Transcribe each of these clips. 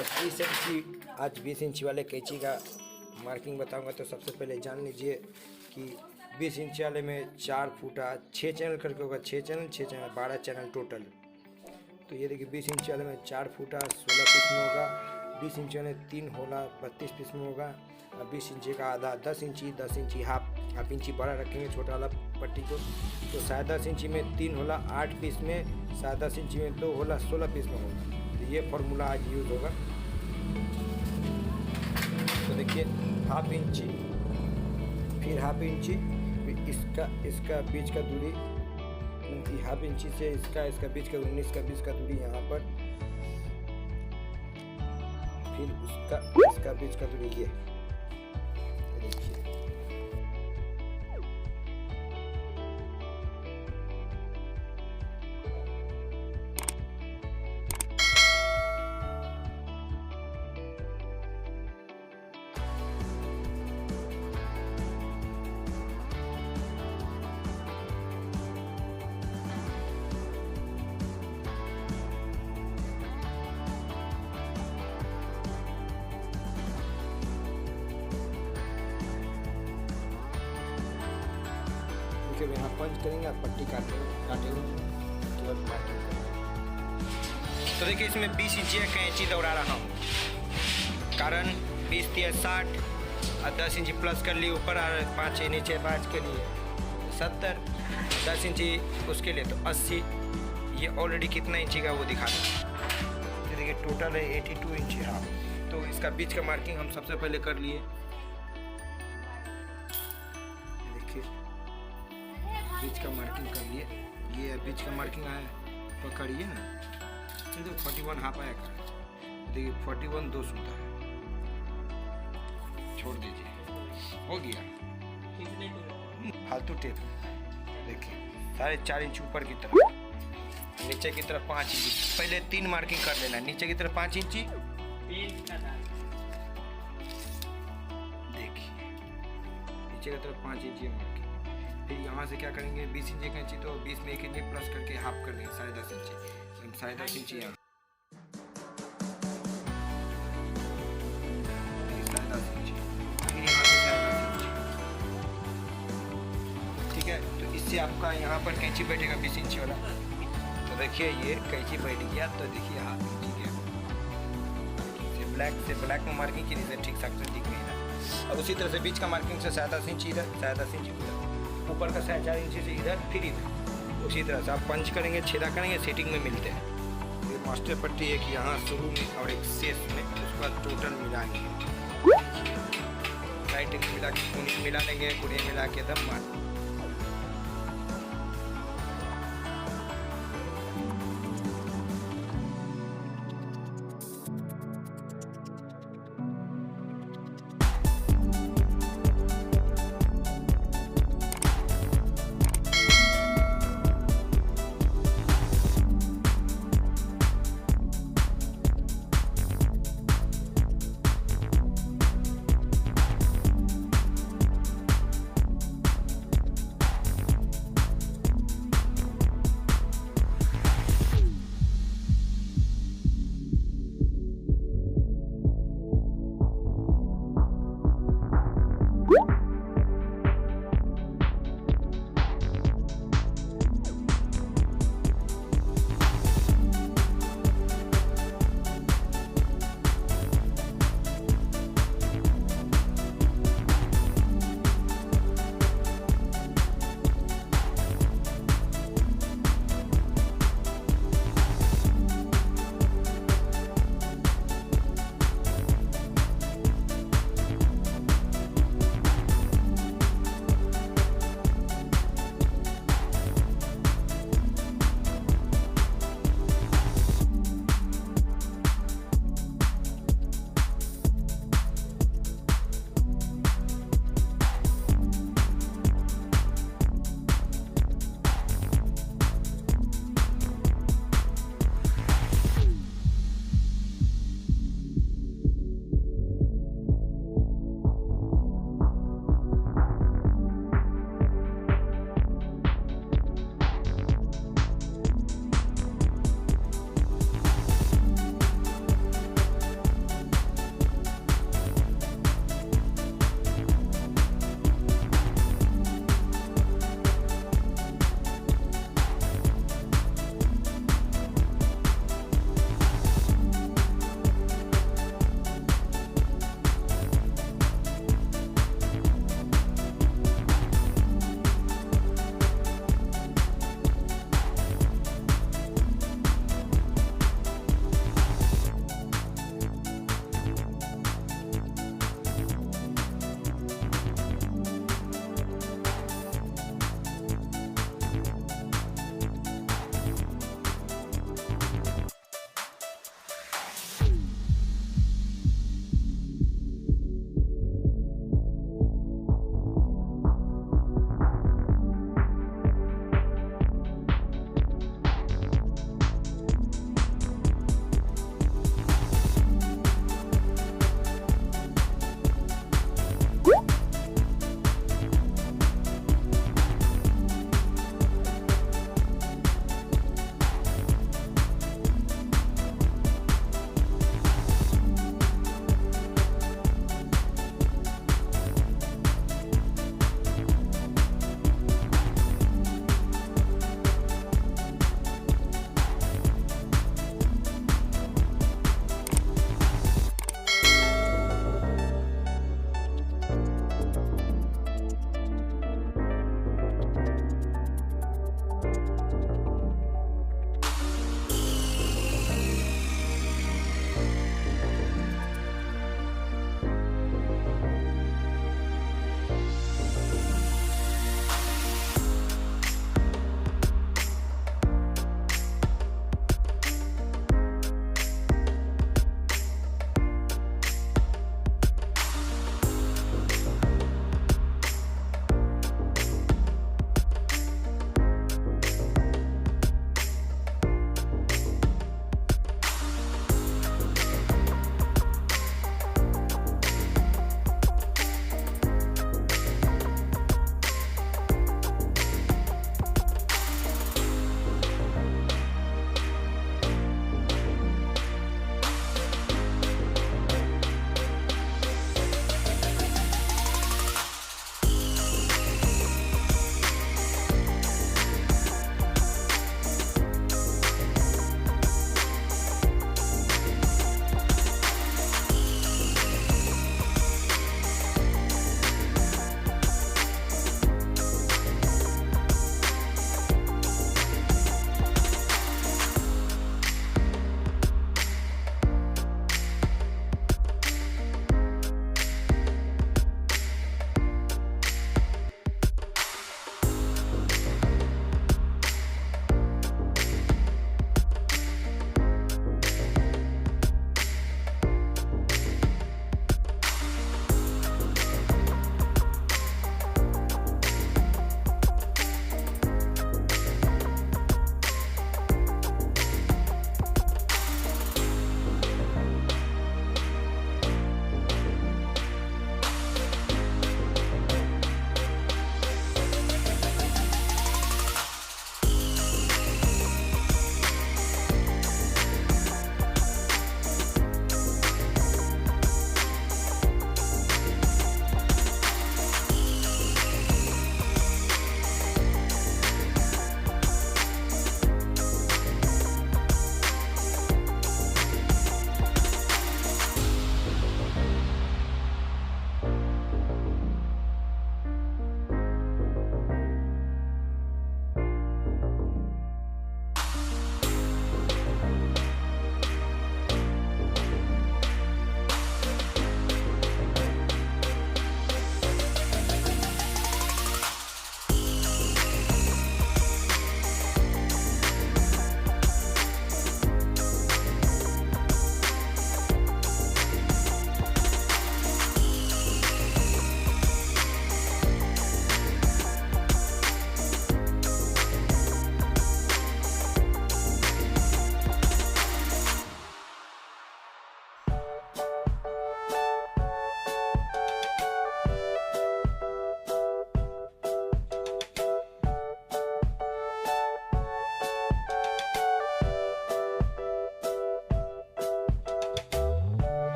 आज 20 इंची वाले कैंची का मार्किंग बताऊंगा। तो सबसे पहले जान लीजिए कि 20 इंची वाले में 4 फुटा 6 चैनल करके होगा। 6 चैनल 12 चैनल टोटल। तो ये देखिए 20 इंची वाले में 4 फुटा 16 पीस में होगा। 20 इंची वाले 3 होला 32 पीस में होगा। और 20 इंची का आधा 10 इंची हाफ इंची बड़ा रखेंगे छोटा वाला पट्टी को। तो 10.5 इंची में 3 होला 8 पीस में, 10.5 इंची में 2 होला 16 पीस में होगा। तो ये फॉर्मूला आज यूज़ होगा। तो देखिए हाफ इंची, फिर हाफ इंची, फिर इसका बीच का दूरी हाफ इंची से इसका बीच का 19 का बीच का दूरी यहाँ पर, फिर इसका बीच का दूरी ये देखिए। यहाँ पंच करेंगे और पट्टी काटेंगे तुरंत मार्किंग करेंगे। तो देखिए इसमें 20 इंची कैंची दौड़ा रहा हूँ, कारण 20 3 60 और 10 इंची प्लस कर लिए ऊपर और 5 नीचे 5 के लिए 70, 10 इंची उसके लिए तो 80। ये ऑलरेडी कितना इंची का वो दिखा रहा है। तो देखिए टोटल है 82 इंची। हाँ, तो इसका बीच का मार्किंग हम सबसे पहले कर लिए। देखिए बीच का मार्किंग कर लिए। ये बीच का मार्किंग आया, पकड़िए ना, तो 41 हाफ आएगा। देखिए 41 2 सूता है, छोड़ दीजिए, हो गया। फालतू टेप देखिए 4.5 इंच ऊपर की तरफ, नीचे की तरफ 5 इंची। पहले 3 मार्किंग कर लेना, नीचे की तरफ 5 इंची, देखिए नीचे की तरफ 5 इंची मार्किंग। फिर यहाँ से क्या करेंगे 20 इंची कैंची, तो 20 में 1 इंची प्लस करके हाफ कर देंगे 10.5 इंची। 10.5 इंची यहाँ 10.5 इंची, फिर यहाँ से 10.5 इंची। ठीक है, तो इससे आपका यहाँ पर कैंची बैठेगा 20 इंची वाला। तो देखिए ये कैंची बैठ गया। तो देखिए हाफ इंची गया से ब्लैक में मार्किंग की नहीं ठीक ठाक से दिख गई ना। और उसी तरह से बीच का मार्किंग से 10.5 इंची इधर, 10.5 इंची उधर, ऊपर का 4.5 इंची से इधर, फिर इधर। उसी तरह से आप पंच करेंगे, छेदा करेंगे, सेटिंग में मिलते हैं। ये मास्टर पट्टी एक यहाँ शुरू में और एक शेष में, उसके बाद टोटल मिलाएंगे। लाइटिंग मिला के मिला लेंगे, उन्हें मिला के दम मार।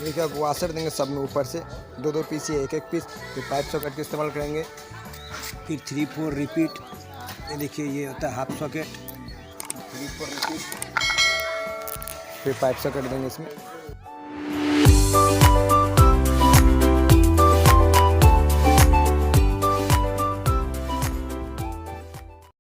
देखिए आप वाशर देंगे सब में ऊपर से 2-2 पीस या 1-1 पीस। फिर पाइप सॉकेट का इस्तेमाल करेंगे। फिर 3-4 रिपीट। ये देखिए ये होता है हाफ सॉकेट। 3-4 रिपीट। फिर पाइप सॉकेट देंगे इसमें।